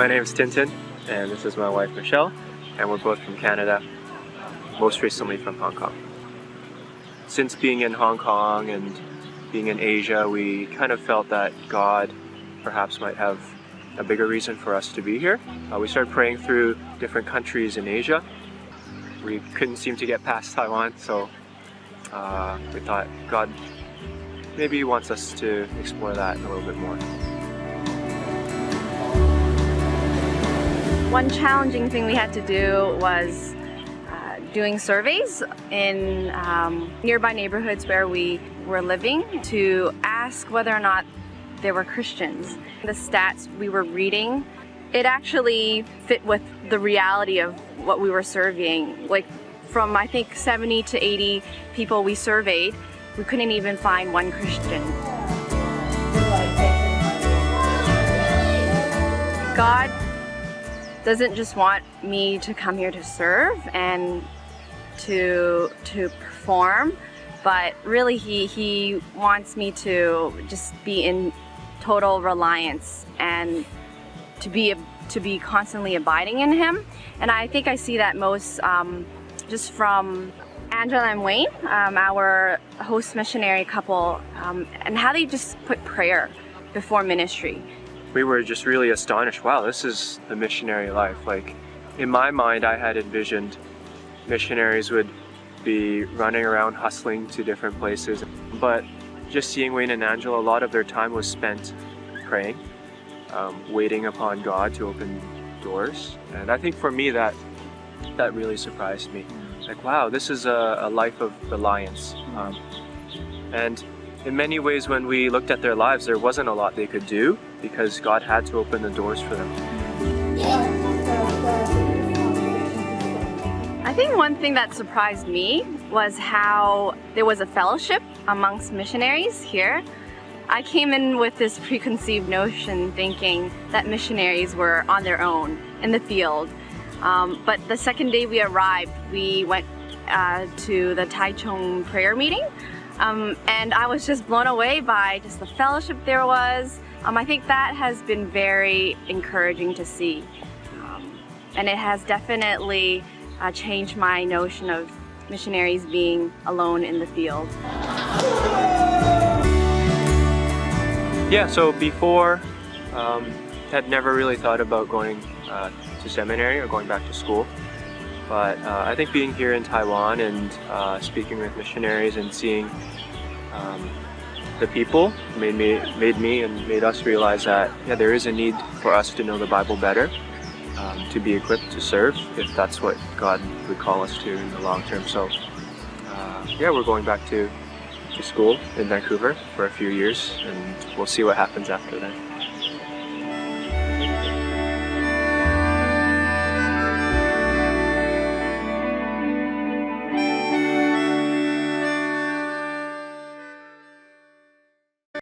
My name is Tintin, and this is my wife Michelle, and we're both from Canada, most recently from Hong Kong. Since being in Hong Kong and being in Asia, we kind of felt that God perhaps might have a bigger reason for us to be here. We started praying through different countries in Asia. We couldn't seem to get past Taiwan, so we thought God maybe wants us to explore that a little bit more. One challenging thing we had to do was doing surveys in nearby neighborhoods where we were living to ask whether or not they were Christians. The stats we were reading, it actually fit with the reality of what we were surveying. Like from I think 70 to 80 people we surveyed, we couldn't even find one Christian. God doesn't just want me to come here to serve and to perform, but really he wants me to just be in total reliance and to be constantly abiding in him. And I think I see that most just from Angela and Wayne, our host missionary couple, and how they just put prayer before ministry. We were just really astonished. Wow, this is the missionary life. Like, in my mind, I had envisioned missionaries would be running around hustling to different places. But just seeing Wayne and Angela, a lot of their time was spent praying, waiting upon God to open doors. And I think for me, that really surprised me. Like, wow, this is a life of reliance. And in many ways, when we looked at their lives, there wasn't a lot they could do because God had to open the doors for them. I think one thing that surprised me was how there was a fellowship amongst missionaries here. I came in with this preconceived notion thinking that missionaries were on their own in the field. But the second day we arrived, we went to the Taichung prayer meeting. And I was just blown away by just the fellowship there was. I think that has been very encouraging to see. And it has definitely changed my notion of missionaries being alone in the field. Yeah, so before, had never really thought about going to seminary or going back to school. But I think being here in Taiwan and speaking with missionaries and seeing the people made me and made us realize that there is a need for us to know the Bible better, to be equipped to serve if that's what God would call us to in the long term. So we're going back to school in Vancouver for a few years, and we'll see what happens after that.